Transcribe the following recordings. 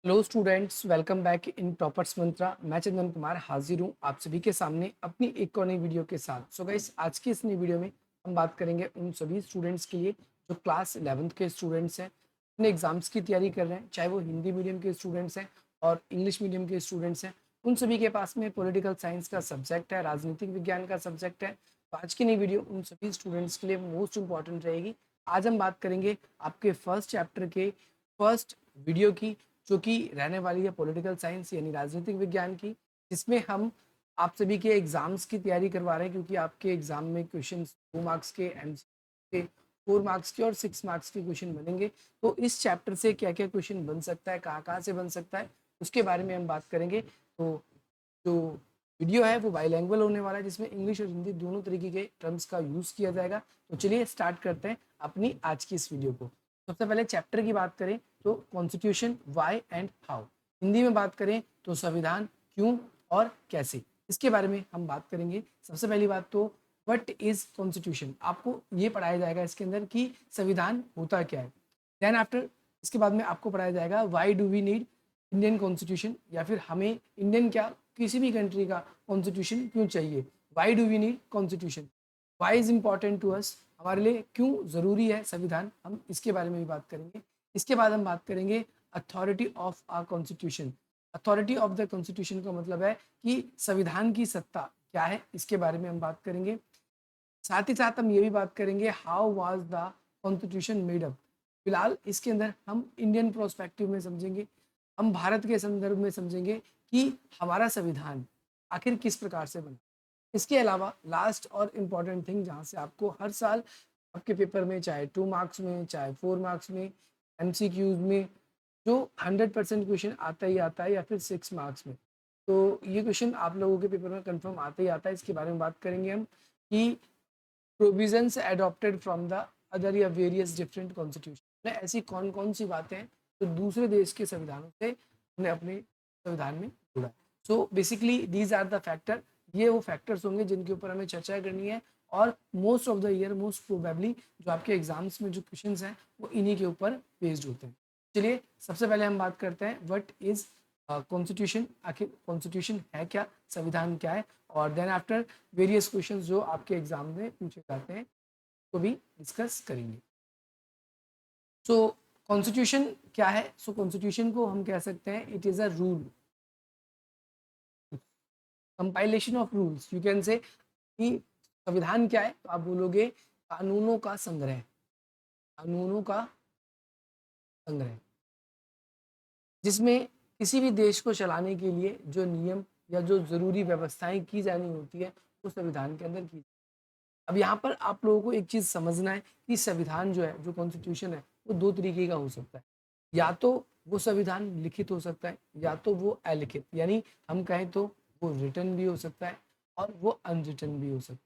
Hello students, welcome back in toppers Mantra. मैं चंदन कुमार हाजिर हूँ आप सभी के सामने अपनी एक और नई वीडियो के साथ। सो गाइस, आज की इस नई वीडियो में हम बात करेंगे उन सभी स्टूडेंट्स के लिए जो क्लास 11th के स्टूडेंट्स हैं, अपने एग्जाम्स की तैयारी कर रहे हैं, चाहे वो हिंदी मीडियम के स्टूडेंट्स हैं और इंग्लिश मीडियम के स्टूडेंट्स हैं। उन सभी के पास में पॉलिटिकल साइंस का सब्जेक्ट है, राजनीतिक विज्ञान का सब्जेक्ट है। तो आज की नई वीडियो उन सभी स्टूडेंट्स के लिए मोस्ट इंपॉर्टेंट रहेगी। आज हम बात करेंगे आपके फर्स्ट चैप्टर के फर्स्ट वीडियो की, जो कि रहने वाली है पॉलिटिकल साइंस यानी राजनीतिक विज्ञान की, जिसमें हम आप सभी के एग्जाम्स की तैयारी करवा रहे हैं, क्योंकि आपके एग्जाम में क्वेश्चन 2 मार्क्स के, एमसीक्यू के, 4 मार्क्स के और 6 मार्क्स के क्वेश्चन बनेंगे। तो इस चैप्टर से क्या क्या क्वेश्चन बन सकता है, कहाँ कहाँ से बन सकता है, उसके बारे में हम बात करेंगे। तो जो वीडियो है वो बाइलैंग्वेज होने वाला है, जिसमें इंग्लिश और हिंदी दोनों तरीके के टर्म्स का यूज़ किया जाएगा। तो चलिए स्टार्ट करते हैं अपनी आज की इस वीडियो को। सबसे पहले चैप्टर की बात करें तो constitution, why and how. Hindi में बात करें तो संविधान क्यों और कैसे, इसके बारे में हम बात करेंगे। सबसे पहली बात तो व्हाट इज कॉन्स्टिट्यूशन, आपको ये पढ़ाया जाएगा इसके अंदर कि संविधान होता क्या है। देन आफ्टर, इसके बाद में आपको पढ़ाया जाएगा why do we need Indian constitution, या फिर हमें इंडियन क्या किसी भी कंट्री का कॉन्स्टिट्यूशन क्यों चाहिए। Why do we need constitution, why is important to us, हमारे लिए क्यों ज़रूरी है संविधान, हम इसके बारे में भी बात करेंगे। इसके बाद हम बात करेंगे authority of our constitution. Authority of the constitution का मतलब है कि संविधान की सत्ता क्या है, इसके बारे में हम बात करेंगे। साथ ही साथ हम ये भी बात करेंगे how was the constitution made up. फिलहाल इसके अंदर हम इंडियन प्रोस्पेक्टिव में समझेंगे, हम भारत के संदर्भ में समझेंगे कि हमारा संविधान आखिर किस प्रकार से बना। इसके अलावा लास्ट और इम्पॉर्टेंट थिंग, जहाँ से आपको हर साल आपके पेपर में, चाहे 2 मार्क्स में चाहे 4 मार्क्स में, एमसीक्यूज में, जो 100% क्वेश्चन आता ही आता है, या फिर 6 मार्क्स में, तो ये क्वेश्चन आप लोगों के पेपर में कंफर्म आता ही आता है। इसके बारे में बात करेंगे हम कि provisions adopted from the other या वेरियस डिफरेंट कॉन्स्टिट्यूशन में ऐसी कौन कौन सी बातें हैं जो दूसरे देश के संविधानों से हमने अपने संविधान में जोड़ा। So basically these are the factor, ये वो फैक्टर्स होंगे जिनके ऊपर हमें चर्चा करनी है। और most of the year, most probably जो आपके एग्जाम्स में जो क्वेश्चन हैं वो इन्हीं के ऊपर बेस्ड होते हैं। चलिए सबसे पहले हम बात करते हैं व्हाट इज कॉन्स्टिट्यूशन, आखिर कॉन्स्टिट्यूशन है क्या, संविधान क्या है। और देन आफ्टर वेरियस क्वेश्चंस जो आपके एग्जाम में पूछे जाते हैं तो भी डिस्कस करेंगे। सो कॉन्स्टिट्यूशन क्या है? सो कॉन्स्टिट्यूशन को हम कह सकते हैं it is a rule, compilation of rules, you can say कि संविधान क्या है, तो आप बोलोगे कानूनों का संग्रह, कानूनों का संग्रह, जिसमें किसी भी देश को चलाने के लिए जो नियम या जो जरूरी व्यवस्थाएं की जानी होती है वो संविधान के अंदर की। अब यहाँ पर आप लोगों को एक चीज समझना है कि संविधान जो है, जो कॉन्स्टिट्यूशन है, वो दो तरीके का हो सकता है। या तो वो संविधान लिखित हो सकता है, या तो वो अलिखित, यानी हम कहें तो वो रिटन भी हो सकता है और वो अनरिटन भी हो सकता है।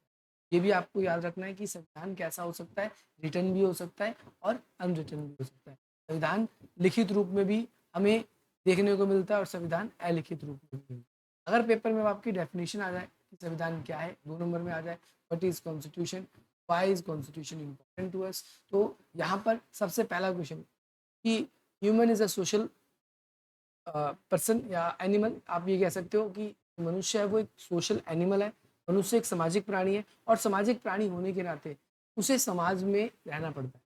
ये भी आपको याद रखना है कि संविधान कैसा हो सकता है, रिटन भी हो सकता है और अनरिटन भी हो सकता है। संविधान लिखित रूप में भी हमें देखने को मिलता है और संविधान अलिखित रूप में भी। अगर पेपर में आपकी डेफिनेशन आ जाए कि संविधान क्या है, 2 नंबर में आ जाए what is constitution, why is constitution important to us, तो यहाँ पर सबसे पहला क्वेश्चन कि human is a social person या एनिमल, आप ये कह सकते हो कि मनुष्य है वो एक सोशल एनिमल है, मनुष्य एक सामाजिक प्राणी है, और सामाजिक प्राणी होने के नाते उसे समाज में रहना पड़ता है।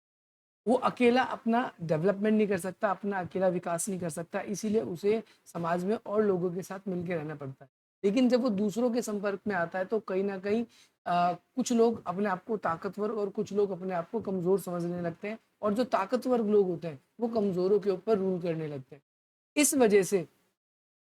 वो अकेला अपना डेवलपमेंट नहीं कर सकता, अपना अकेला विकास नहीं कर सकता, इसीलिए उसे समाज में और लोगों के साथ मिलकर रहना पड़ता है। लेकिन जब वो दूसरों के संपर्क में आता है तो कहीं ना कहीं कुछ लोग अपने आप को ताकतवर और कुछ लोग अपने आप को कमज़ोर समझने लगते हैं, और जो ताकतवर लोग होते हैं वो कमज़ोरों के ऊपर रूल करने लगते हैं। इस वजह से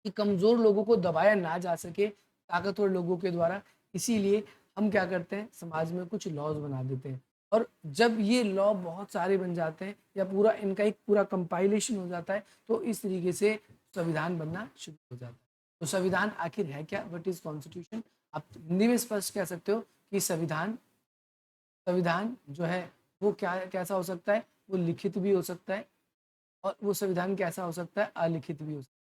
कि कमज़ोर लोगों को दबाया ना जा सके ताकतवर लोगों के द्वारा, इसीलिए हम क्या करते हैं, समाज में कुछ लॉज बना देते हैं। और जब ये लॉ बहुत सारे बन जाते हैं या पूरा इनका एक पूरा कंपाइलेशन हो जाता है, तो इस तरीके से संविधान बनना शुरू हो जाता है। तो संविधान आखिर है क्या, व्हाट इज कॉन्स्टिट्यूशन, आप हिंदी में स्पष्ट कह सकते हो कि संविधान, संविधान जो है वो क्या कैसा हो सकता है, वो लिखित भी हो सकता है, और वो संविधान कैसा हो सकता है, अलिखित भी हो सकता है।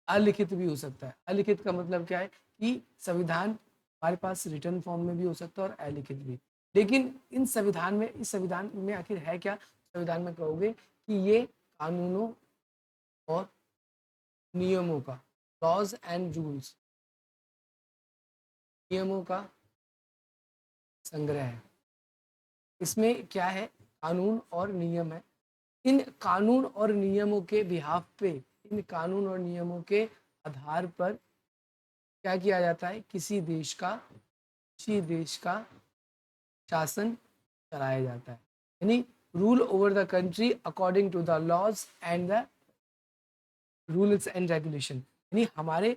अलिखित भी हो सकता है, अलिखित का मतलब क्या है कि संविधान हमारे पास रिटर्न फॉर्म में भी हो सकता है और अलिखित भी। लेकिन इन संविधान में, इस संविधान में आखिर है क्या, संविधान में कहोगे कि ये कानूनों और नियमों का, लॉज एंड रूल्स, नियमों का संग्रह है। इसमें क्या है, कानून और नियम है। इन कानून और नियमों के बिहाफ पे, इन कानून और नियमों के आधार पर क्या किया जाता है, किसी देश का शासन चलाया जाता है। यानी rule over the country according to the laws and the rules and regulation. यानी हमारे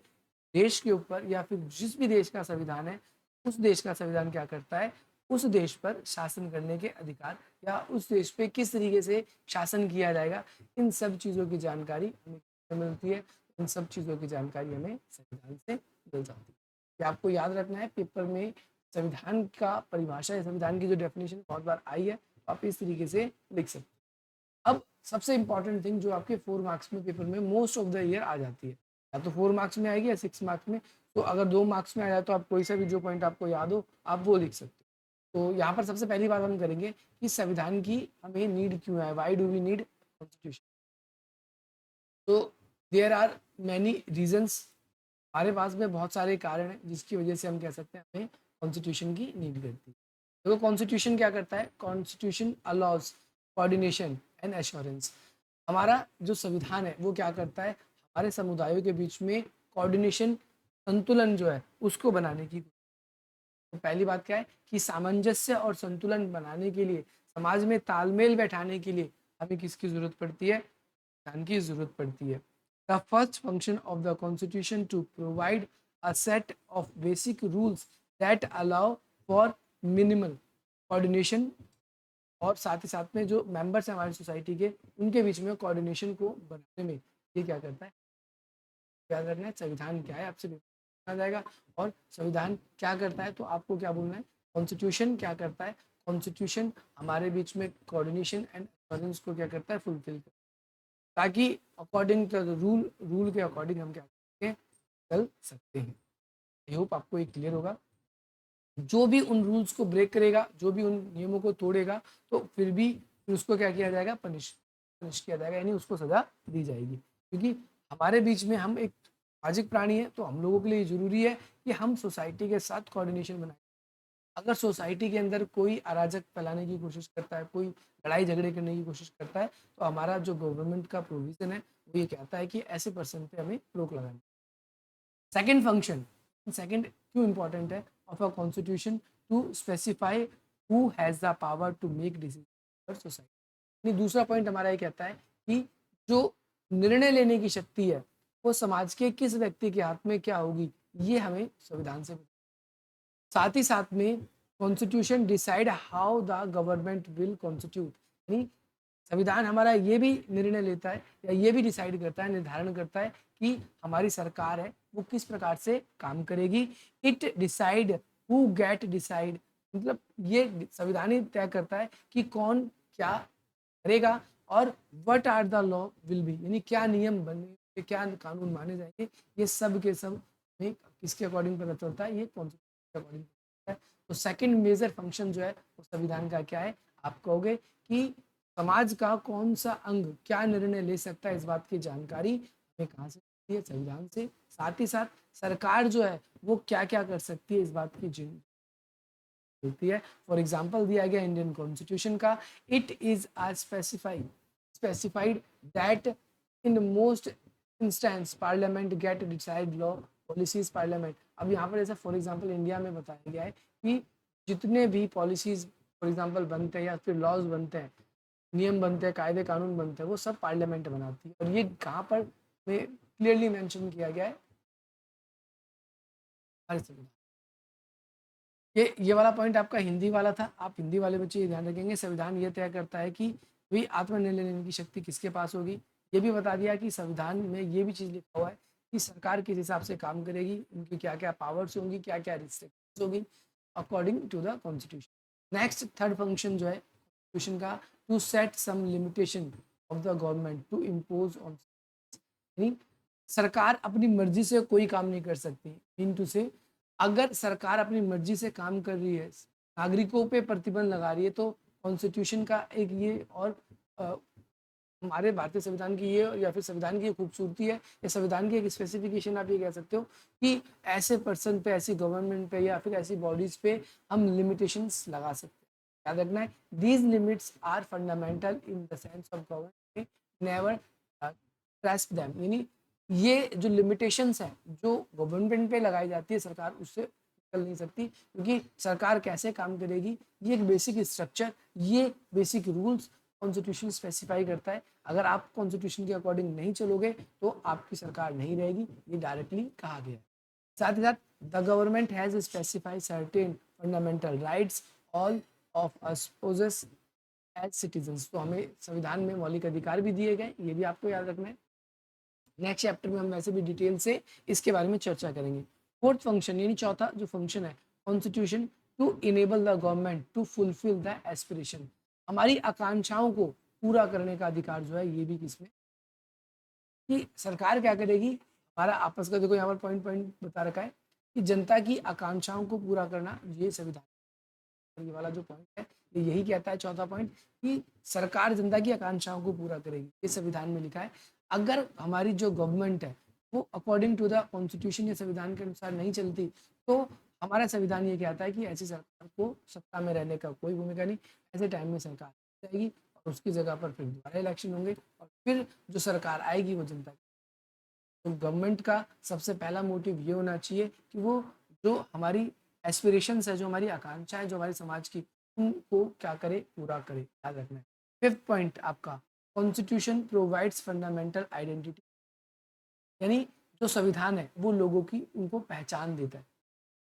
देश के ऊपर या फिर जिस भी देश का संविधान है, उस देश का संविधान क्या करता है, उस देश पर शासन करने के अधिकार या उस देश पे किस तरीके से शासन किया जाएगा, इन सब चीज़ों की जानकारी हमें मिलती है। इन सब चीज़ों की जानकारी हमें संविधान से मिल जाती है। ये आपको याद रखना है, पेपर में संविधान का परिभाषा या संविधान की जो डेफिनेशन बहुत बार आई है, तो आप इस तरीके से लिख सकते हैं। अब सबसे इंपॉर्टेंट थिंग जो आपके 4 मार्क्स में पेपर में मोस्ट ऑफ द ईयर आ जाती है, या तो 4 मार्क्स में आएगी या 6 मार्क्स में। तो अगर 2 मार्क्स में आ जाए तो आप कोई सा भी जो पॉइंट आपको याद हो आप वो लिख सकते हो। तो यहाँ पर सबसे पहली बात हम करेंगे कि संविधान की हमें नीड क्यों है, why do we need constitution. तो देयर आर मैनी रीजंस, हमारे पास में बहुत सारे कारण हैं जिसकी वजह से हम कह सकते हैं हमें कॉन्स्टिट्यूशन की नीड करती है। देखो कॉन्स्टिट्यूशन क्या करता है, constitution allows coordination and assurance. हमारा जो संविधान है वो क्या करता है, हमारे समुदायों के बीच में कोऑर्डिनेशन, संतुलन जो है उसको बनाने की। तो पहली बात क्या है कि सामंजस्य और संतुलन बनाने के लिए, समाज में तालमेल बैठाने के लिए हमें किसकी जरूरत पड़ती है, संविधान की जरूरत पड़ती है। The first function of the constitution to provide a set of basic rules that allow for minimal coordination, और साथ ही साथ में जो मेंबर्स हैं हमारी सोसाइटी के, उनके बीच में कोऑर्डिनेशन को बनाने में ये क्या करता है, याद रखना है संविधान क्या है, आपसे आ जाएगा। और संविधान क्या करता है तो आपको क्या बोलना है, कॉन्स्टिट्यूशन क्या करता है, कॉन्स्टिट्यूशन हमारे बीच में कोऑर्डिनेशन एंड एश्योरेंस को क्या करता है, फुलफिल करता है, ताकि अकॉर्डिंग टू द रूल के अकॉर्डिंग हम क्या करके चल सकते हैं। आई होप आपको ये क्लियर होगा। जो भी उन रूल्स को ब्रेक करेगा, जो भी उन नियमों को तोड़ेगा, तो फिर उसको क्या किया जाएगा, पनिश किया जाएगा, यानी उसको सजा दी जाएगी। क्योंकि हमारे बीच में हम एक सामाजिक प्राणी है, तो हम लोगों के लिए जरूरी है कि हम सोसाइटी के साथ कोऑर्डिनेशन बनाए। अगर सोसाइटी के अंदर कोई अराजक फैलाने की कोशिश करता है, कोई लड़ाई झगड़े करने की कोशिश करता है, तो हमारा जो गवर्नमेंट का प्रोविजन है वो ये कहता है कि ऐसे पर्सन पे हमें रोक लगानी। सेकेंड फंक्शन, सेकेंड क्यों इंपॉर्टेंट है, of a constitution to specify who has the power to make decision for society. दूसरा पॉइंट हमारा ये कहता है कि जो निर्णय लेने की शक्ति है वो समाज के किस व्यक्ति के हाथ में क्या होगी, ये हमें संविधान से। साथ ही साथ में constitution decide how the government will constitute, यानी संविधान हमारा ये भी निर्णय लेता है या ये भी डिसाइड करता है, निर्धारण करता है कि हमारी सरकार है वो किस प्रकार से काम करेगी। It decide who get decide, मतलब ये संविधान ही तय करता है कि कौन क्या करेगा, और what are the law will be, यानी क्या नियम बने, क्या कानून माने जाएंगे, ये सब के सब में किसके अकॉर्डिंग पता चलता है, ये कॉन्स्टिट्यूशन के अकॉर्डिंग है। तो सेकंड मेजर फंक्शन जो है वो संविधान का क्या है, आप कहोगे कि समाज का कौन सा अंग क्या निर्णय ले सकता है, इस बात की जानकारी हमें कहाँ से मिलती है, संविधान से। साथ ही साथ सरकार जो है वो क्या क्या कर सकती है, इस बात की मिलती है। फॉर एग्जाम्पल दिया गया इंडियन कॉन्स्टिट्यूशन का, it is specified that in most instance parliament get decide law policies parliament. अब यहाँ पर जैसे फॉर एग्जाम्पल इंडिया में बताया गया है कि जितने भी पॉलिसीज फॉर एग्जाम्पल बनते हैं या फिर लॉज बनते हैं, नियम बनते हैं, कायदे कानून बनते हैं, वो सब पार्लियामेंट बनाती है। और ये कहाँ पर क्लियरली मेंशन किया गया है, हर संविधान। ये वाला पॉइंट आपका हिंदी वाला था, आप हिंदी वाले बच्चे ये ध्यान रखेंगे, संविधान ये तय करता है कि भाई आत्मनिर्णय लेने की शक्ति किसके पास होगी। ये भी बता दिया कि संविधान में ये भी चीज़ लिखा हुआ है कि सरकार किस हिसाब से काम करेगी, उनकी क्या क्या पावर्स होंगी, क्या क्या रिस्ट्रिक्शंस होगी according to the constitution. Next third function जो है कॉन्स्टिट्यूशन का, to set some limitation of the government to impose on, सरकार अपनी मर्जी से कोई काम नहीं कर सकती। इन टू से, अगर सरकार अपनी मर्जी से काम कर रही है, नागरिकों पे प्रतिबंध लगा रही है, तो कॉन्स्टिट्यूशन का एक ये और हमारे भारतीय संविधान की ये या फिर संविधान की ये खूबसूरती है या संविधान की एक स्पेसिफिकेशन आप ये कह सकते हो कि ऐसे पर्सन पे, ऐसी गवर्नमेंट पे या फिर ऐसी बॉडीज पे हम लिमिटेशंस लगा सकते हैं। याद रखना है, these limits are fundamental in the sense of government never grasp them, यानी ये जो लिमिटेशंस हैं जो गवर्नमेंट पे लगाई जाती है, सरकार उससे निकल नहीं सकती, क्योंकि सरकार कैसे काम करेगी ये एक बेसिक स्ट्रक्चर, ये बेसिक रूल्स कॉन्स्टिट्यूशन स्पेसिफाई करता है। अगर आप कॉन्स्टिट्यूशन के अकॉर्डिंग नहीं चलोगे तो आपकी सरकार नहीं रहेगी, ये डायरेक्टली कहा गया है। साथ ही साथ the government has specified certain fundamental rights all of us possess as citizens, तो हमें संविधान में मौलिक अधिकार भी दिए गए, ये भी आपको याद रखना है। नेक्स्ट चैप्टर में हम वैसे भी डिटेल से इसके बारे में चर्चा करेंगे। फोर्थ फंक्शन यानी चौथा जो फंक्शन है constitution to enable the government to fulfil the aspiration, हमारी आकांक्षाओं को पूरा करने का अधिकार जो है ये भी किसमें, कि सरकार क्या करेगी, हमारा आपस का देखो यहाँ पर पॉइंट पॉइंट बता रखा है कि जनता की आकांक्षाओं को पूरा करना ये संविधान, ये वाला जो पॉइंट है ये यही कहता है चौथा पॉइंट कि सरकार जनता की आकांक्षाओं को पूरा करेगी, ये संविधान में लिखा है। अगर हमारी जो गवर्नमेंट है वो अकॉर्डिंग टू द कॉन्स्टिट्यूशन या संविधान के अनुसार नहीं चलती तो हमारा संविधान ये कहता है कि ऐसी सरकार को सत्ता में रहने का कोई भूमिका नहीं, ऐसे टाइम में सरकार जाएगी और उसकी जगह पर फिर दोबारा इलेक्शन होंगे और फिर जो सरकार आएगी वो जनता की। तो गवर्नमेंट का सबसे पहला मोटिव ये होना चाहिए कि वो जो हमारी एस्पिरेशंस है, जो हमारी आकांक्षा है, जो हमारे समाज की, उनको क्या करे, पूरा करे, याद रखना है। फिफ्थ पॉइंट आपका कॉन्स्टिट्यूशन प्रोवाइड्स फंडामेंटल आइडेंटिटी, यानी जो संविधान है वो लोगों की उनको पहचान देता है।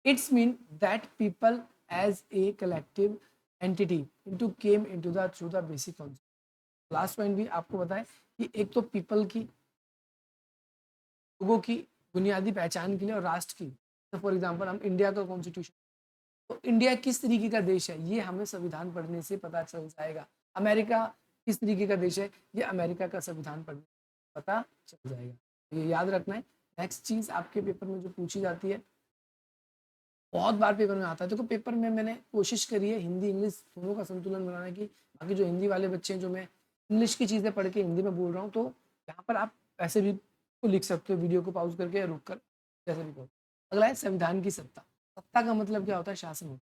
It's mean that people as a collective entity into came into the through the basic concept. Last point भी आपको बताएं कि एक तो पीपल की, लोगों की बुनियादी पहचान के लिए और राष्ट्र की, तो फॉर एग्जांपल हम इंडिया का कॉन्स्टिट्यूशन, तो इंडिया किस तरीके का देश है ये हमें संविधान पढ़ने से पता चल जाएगा। अमेरिका किस तरीके का देश है ये अमेरिका का संविधान पढ़ने से पता चल जाएगा, ये याद रखना है। नेक्स्ट चीज आपके पेपर में जो पूछी जाती है, बहुत बार पेपर में आता है, देखो पेपर में मैंने कोशिश करी है हिंदी इंग्लिश दोनों का संतुलन बनाने की, बाकी जो हिंदी वाले बच्चे हैं, जो मैं इंग्लिश की चीज़ें पढ़ के हिंदी में बोल रहा हूँ, तो यहाँ पर आप ऐसे भी तो लिख सकते हो, वीडियो को पॉज करके या रुक कर, जैसे भी कहो। अगला है संविधान की सत्ता। सत्ता का मतलब क्या होता है, शासन होता है।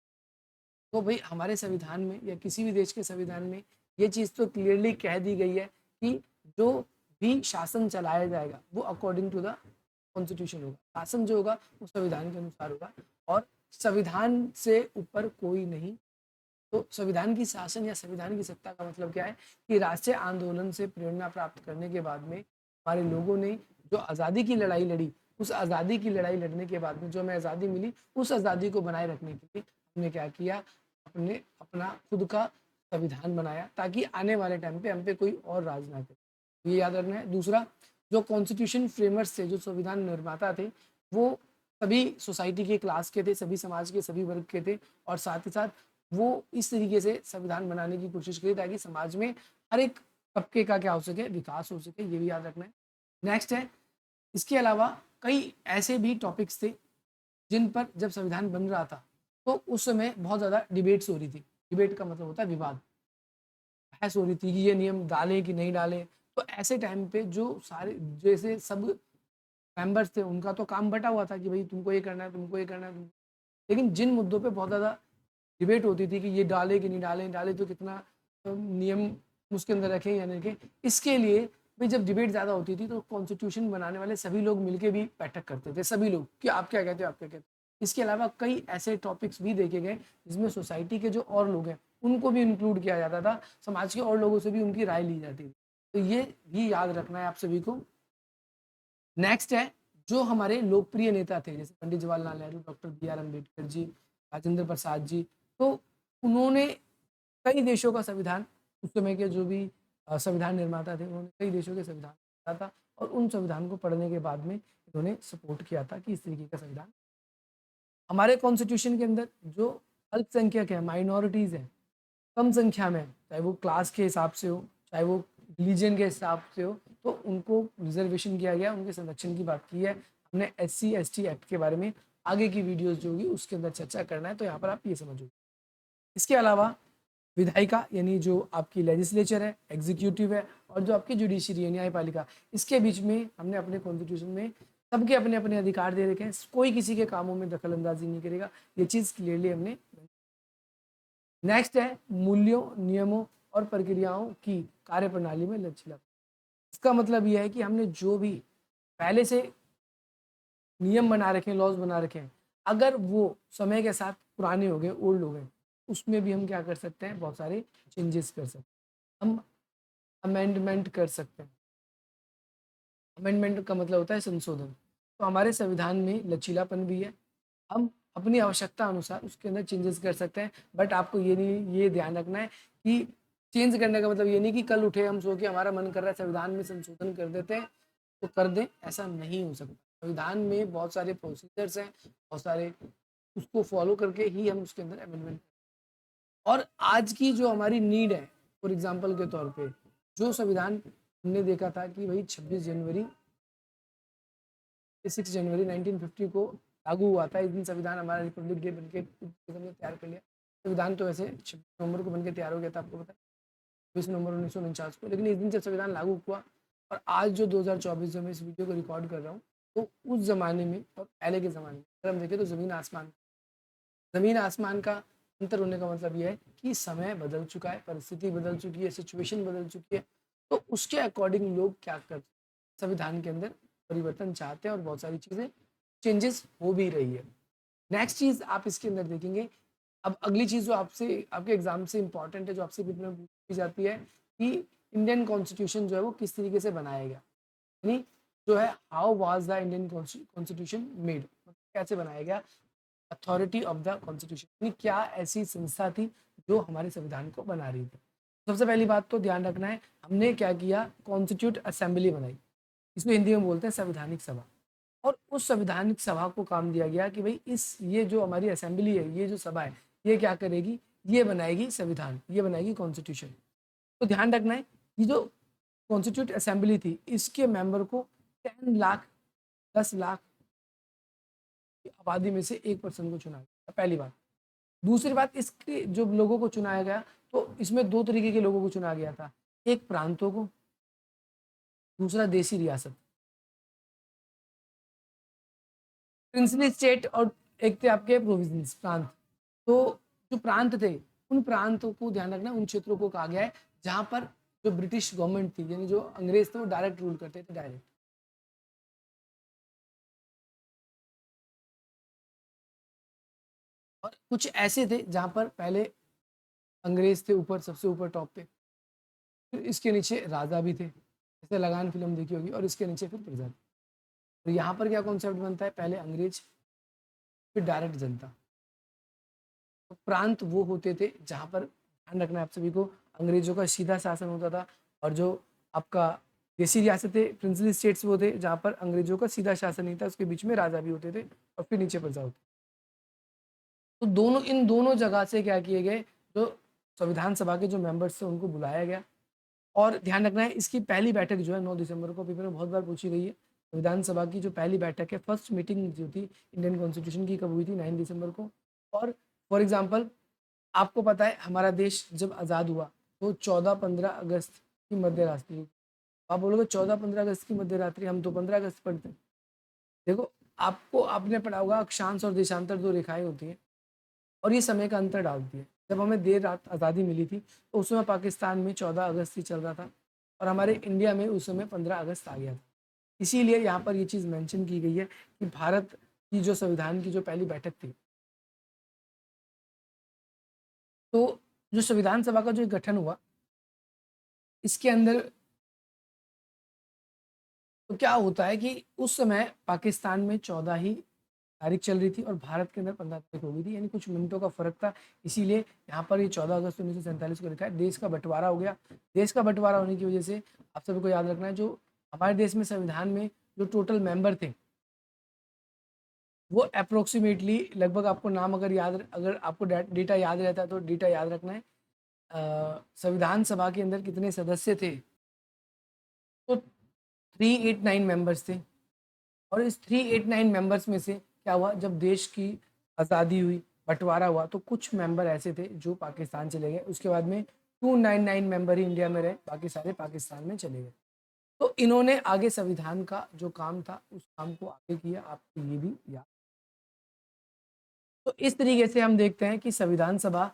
तो भाई हमारे संविधान में या किसी भी देश के संविधान में ये चीज़ तो क्लियरली कह दी गई है कि जो भी शासन चलाया जाएगा वो अकॉर्डिंग टू द कॉन्स्टिट्यूशन होगा, शासन जो होगा वो संविधान के अनुसार होगा और संविधान से ऊपर कोई नहीं। तो संविधान की शासन या संविधान की सत्ता का मतलब क्या है कि राष्ट्रीय आंदोलन से प्रेरणा प्राप्त करने के बाद में हमारे लोगों ने जो आज़ादी की लड़ाई लड़ी, उस आज़ादी की लड़ाई लड़ने के बाद में जो हमें आज़ादी मिली, उस आज़ादी को बनाए रखने के लिए हमने क्या किया, अपने अपना खुद का संविधान बनाया ताकि आने वाले टाइम पे हम पे कोई और राज ना करे, ये याद रखना है। दूसरा, जो कॉन्स्टिट्यूशन फ्रेमर्स थे, जो संविधान निर्माता थे, वो सभी सोसाइटी के क्लास के थे, सभी समाज के सभी वर्ग के थे और साथ ही साथ वो इस तरीके से संविधान बनाने की कोशिश करी ताकि समाज में हर एक तबके का क्या हो सके, विकास हो सके, ये भी याद रखना है। नेक्स्ट है, इसके अलावा कई ऐसे भी टॉपिक्स थे जिन पर जब संविधान बन रहा था तो उस समय बहुत ज़्यादा डिबेट्स हो रही थी। डिबेट का मतलब होता है विवाद, बहस हो रही थी कि ये नियम डालें कि नहीं डालें। तो ऐसे टाइम पे जो सारे जैसे सब मेंबर्स थे उनका तो काम बटा हुआ था कि भाई तुमको ये करना है, तुमको ये करना है, लेकिन जिन मुद्दों पे बहुत ज़्यादा डिबेट होती थी कि ये डाले कि नहीं डालें, डाले तो कितना नियम उसके अंदर रखें या नहीं रखें, इसके लिए भाई जब डिबेट ज़्यादा होती थी तो कॉन्स्टिट्यूशन बनाने वाले सभी लोग मिलके भी बैठक करते थे, सभी लोग कि आप क्या कहते हो, आप क्या कहते हो। इसके अलावा कई ऐसे टॉपिक्स भी देखे गए जिसमें सोसाइटी के जो और लोग हैं उनको भी इंक्लूड किया जाता था, समाज के और लोगों से भी उनकी राय ली जाती थी, तो ये भी याद रखना है आप सभी को। नेक्स्ट है, जो हमारे लोकप्रिय नेता थे जैसे Pandit Jawaharlal Nehru, doctor B R Ambedkar ji, Rajendra Prasad ji, तो उन्होंने कई देशों का संविधान, उस समय के जो भी संविधान निर्माता थे उन्होंने कई देशों के संविधान पढ़ा था और उन संविधान को पढ़ने के बाद में इन्होंने सपोर्ट किया था कि इस तरीके का संविधान। हमारे कॉन्स्टिट्यूशन के अंदर जो अल्पसंख्यक है, माइनॉरिटीज़ हैं, कम संख्या में, चाहे वो क्लास के हिसाब से हो, चाहे वो रिलीजन के हिसाब से हो, तो उनको रिजर्वेशन किया गया, उनके संरक्षण की बात की है हमने। SC ST एक्ट के बारे में आगे की वीडियोस जो होगी उसके अंदर चर्चा करना है, तो यहाँ पर आप ये समझो। इसके अलावा विधायिका यानी जो आपकी लेजिस्लेचर है, एग्जीक्यूटिव है, और जो आपकी जुडिशरी है न्यायपालिका, इसके बीच में हमने अपने कॉन्स्टिट्यूशन में सबके अपने अपने अधिकार दे रखे हैं, कोई किसी के कामों में दखल अंदाजी नहीं करेगा, ये चीज़ क्लियरली हमने। नेक्स्ट है मूल्यों, नियमों और प्रक्रियाओं की कार्यप्रणाली में लचीला। इसका मतलब यह है कि हमने जो भी पहले से नियम बना रखे हैं, लॉज बना रखे हैं, अगर वो समय के साथ पुराने हो गए, ओल्ड हो गए, उसमें भी हम क्या कर सकते हैं, बहुत सारे चेंजेस कर सकते हैं, हम अमेंडमेंट कर सकते हैं। अमेंडमेंट का मतलब होता है संशोधन। तो हमारे संविधान में लचीलापन भी है, हम अपनी आवश्यकता अनुसार उसके अंदर चेंजेस कर सकते हैं। बट आपको ये ध्यान रखना है कि चेंज करने का मतलब ये नहीं कि कल उठे हम सो के हमारा मन कर रहा है संविधान में संशोधन कर देते हैं तो कर दें, ऐसा नहीं हो सकता। संविधान में बहुत सारे प्रोसीजर्स हैं, बहुत सारे, उसको फॉलो करके ही हम उसके अंदर अमेंडमेंट। और आज की जो हमारी नीड है, फॉर एग्जांपल के तौर पे जो संविधान हमने देखा था कि भाई 26 जनवरी 6 जनवरी 1950 को लागू हुआ था, इस दिन संविधान हमारा रिपब्लिक डे बनके हमने तैयार कर लिया। संविधान तो वैसे 26 नवंबर को बनके तैयार हो गया था, आपको पता है, 20 नवंबर 1949 को, लेकिन इस दिन जब संविधान लागू हुआ और आज जो 2024 में इस वीडियो को रिकॉर्ड कर रहा हूँ, तो उस ज़माने में और पहले के ज़माने में अगर हम देखें तो ज़मीन आसमान का अंतर होने का मतलब यह है कि समय बदल चुका है, परिस्थिति बदल चुकी है, सिचुएशन बदल चुकी है, तो उसके अकॉर्डिंग लोग क्या करते हैं, संविधान के अंदर परिवर्तन चाहते हैं और बहुत सारी चीज़ें चेंजेस हो भी रही है। नेक्स्ट चीज़ आप इसके अंदर देखेंगे, अब अगली चीज़ जो आपसे आपके एग्जाम से इंपॉर्टेंट है, जो आपसे पूछी जाती है कि इंडियन कॉन्स्टिट्यूशन जो है वो किस तरीके से बनाया गया, यानी जो है how was the Indian constitution made, कैसे बनाया गया, अथॉरिटी ऑफ द कॉन्स्टिट्यूशन, यानी क्या ऐसी संस्था थी जो हमारे संविधान को बना रही थी। सबसे पहली बात तो ध्यान रखना है, हमने क्या किया, कॉन्स्टिट्यूट असेंबली बनाई, इसमें हिंदी में बोलते हैं संवैधानिक सभा। और उस संवैधानिक सभा को काम दिया गया कि भाई इस ये जो हमारी असेंबली है, ये जो सभा है, ये क्या करेगी, ये बनाएगी संविधान, ये बनाएगी कॉन्स्टिट्यूशन। तो ध्यान रखना है, ये जो कॉन्स्टिट्यूट असेंबली थी, इसके मेंबर को 10 लाख 10 लाख की आबादी में से एक पर्सन को चुना गया, पहली बात। दूसरी बात, इसके जो लोगों को चुनाया गया, तो इसमें दो तरीके के लोगों को चुना गया था, एक प्रांतों को, दूसरा देसी रियासत, प्रिंसली स्टेट, और एक थे आपके प्रोविंस प्रांत। तो जो प्रांत थे, उन प्रांतों को ध्यान रखना, उन क्षेत्रों को कहा गया है जहां पर जो ब्रिटिश गवर्नमेंट थी, यानी जो अंग्रेज थे, वो डायरेक्ट रूल करते थे, डायरेक्ट। और कुछ ऐसे थे जहां पर पहले अंग्रेज थे ऊपर, सबसे ऊपर टॉप पे, फिर इसके नीचे राजा भी थे, जैसे लगान फिल्म देखी होगी, और इसके नीचे फिर प्रजा। तो यहाँ पर क्या कॉन्सेप्ट बनता है, पहले अंग्रेज फिर डायरेक्ट जनता। तो प्रांत वो होते थे जहाँ पर, ध्यान रखना है आप सभी को, अंग्रेजों का सीधा शासन होता था, और जो आपका देसी रियासतें प्रिंसली स्टेट्स वो थे जहाँ पर अंग्रेजों का सीधा शासन नहीं था, उसके बीच में राजा भी होते थे और फिर नीचे प्रजा होती। तो दोनों, इन दोनों जगह से क्या किए गए, जो संविधान सभा के जो मेंबर्स थे उनको बुलाया गया। और ध्यान रखना है, इसकी पहली बैठक जो है 9 दिसंबर को पेपर में बहुत बार पूछी गई है। संविधान सभा की जो पहली बैठक है, फर्स्ट मीटिंग जो थी इंडियन कॉन्स्टिट्यूशन की, कब हुई थी, 9 दिसंबर को। और फॉर एग्जांपल, आपको पता है हमारा देश जब आज़ाद हुआ तो 14-15 अगस्त की मध्य रात्रि। आप बोलोगे 14-15 अगस्त की मध्य रात्रि, हम तो 15 अगस्त पढ़ते हैं। देखो, आपको आपने पढ़ा होगा अक्षांश और देशांतर दो रेखाएं होती हैं और ये समय का अंतर डालती है। जब हमें देर रात आज़ादी मिली थी तो उस समय पाकिस्तान में 14 अगस्त ही चल रहा था और हमारे इंडिया में उस समय 15 अगस्त आ गया था। इसीलिए यहाँ पर ये चीज़ मेंशन की गई है कि भारत की जो संविधान की जो पहली बैठक थी, तो जो संविधान सभा का जो गठन हुआ, इसके अंदर तो क्या होता है कि उस समय पाकिस्तान में 14 ही तारीख चल रही थी और भारत के अंदर 15 तारीख हो गई थी, यानी कुछ मिनटों का फर्क था। इसीलिए यहाँ पर ये 14 अगस्त 1947 को लिखा है। देश का बंटवारा हो गया। देश का बंटवारा होने की वजह से आप सभी को याद रखना है, जो हमारे देश में संविधान में जो टोटल मेंबर थे, वो अप्रोक्सीमेटली लगभग, आपको नाम अगर याद, अगर आपको डेटा याद रहता है तो डेटा याद रखना है। संविधान सभा के अंदर कितने सदस्य थे, तो 389 मेंबर्स थे। और इस 389 मेंबर्स में से क्या हुआ, जब देश की आज़ादी हुई बंटवारा हुआ तो कुछ मेंबर ऐसे थे जो पाकिस्तान चले गए। उसके बाद में 299 मेंबर ही इंडिया में रहे, बाकी सारे पाकिस्तान में चले गए। तो इन्होंने आगे संविधान का जो काम था उस काम को आगे किया, आपको ये भी याद। तो इस तरीके से हम देखते हैं कि संविधान सभा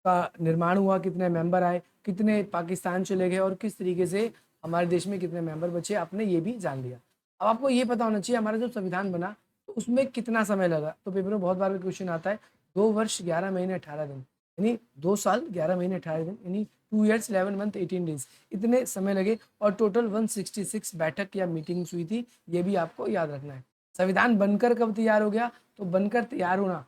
का निर्माण हुआ, कितने मेंबर आए, कितने पाकिस्तान चले गए और किस तरीके से हमारे देश में कितने मेंबर बचे, आपने ये भी जान लिया। अब आपको ये पता होना चाहिए हमारा जो संविधान बना तो उसमें कितना समय लगा। तो पेपर में बहुत बार क्वेश्चन आता है 2 वर्ष 11 महीने 18 दिन, यानी 2 साल 11 महीने 18 दिन, यानी 2 years 11 month 18 days, इतने समय लगे। और टोटल 166 बैठक या मीटिंग्स हुई थी, ये भी आपको याद रखना है। संविधान बनकर कब तैयार हो गया, तो बनकर तैयार होना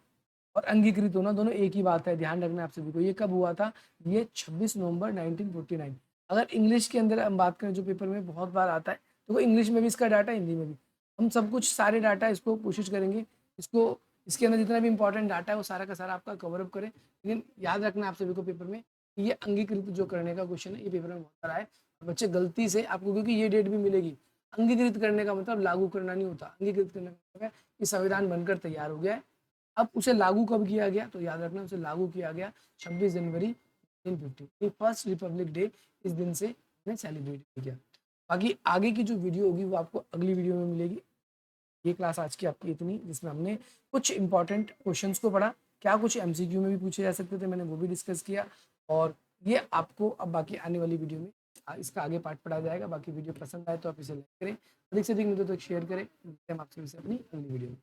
और अंगीकृत होना दोनों एक ही बात है, ध्यान रखना है आप सभी को। ये कब हुआ था, ये 26 नवंबर 1949। अगर इंग्लिश के अंदर हम बात करें, जो पेपर में बहुत बार आता है, तो इंग्लिश में भी इसका डाटा, हिंदी में भी हम सब कुछ सारे डाटा इसको कोशिश करेंगे, इसको इसके अंदर जितना भी इंपॉर्टेंट डाटा है वो सारा का सारा आपका कवर अप करें। लेकिन याद रखना है आप सभी को पेपर में, ये अंगीकृत जो करने का क्वेश्चन है ये पेपर में बहुत सारा है। बच्चे गलती से आपको, क्योंकि ये डेट भी मिलेगी, अंगीकृत करने का मतलब लागू करना नहीं होता। अंगीकृत करने का मतलब है कि संविधान बनकर तैयार हो गया है, अब उसे लागू कब किया गया, तो याद रखना उसे लागू किया गया 26 जनवरी 1950, फर्स्ट रिपब्लिक डे। इस दिन से हमने सेलिब्रेट किया। बाकी आगे की जो वीडियो होगी वो आपको अगली वीडियो में मिलेगी। ये क्लास आज की आपकी इतनी, जिसमें हमने कुछ इंपॉर्टेंट क्वेश्चंस को पढ़ा, क्या कुछ एमसीक्यू में भी पूछे जा सकते थे मैंने वो भी डिस्कस किया। और ये आपको अब बाकी आने वाली वीडियो में इसका आगे पार्ट पढ़ा जाएगा। बाकी वीडियो पसंद आए तो आप इसे लाइक करें, अधिक से अधिक मुझे तो शेयर करें। हम आपसे अपनी अगली वीडियो में।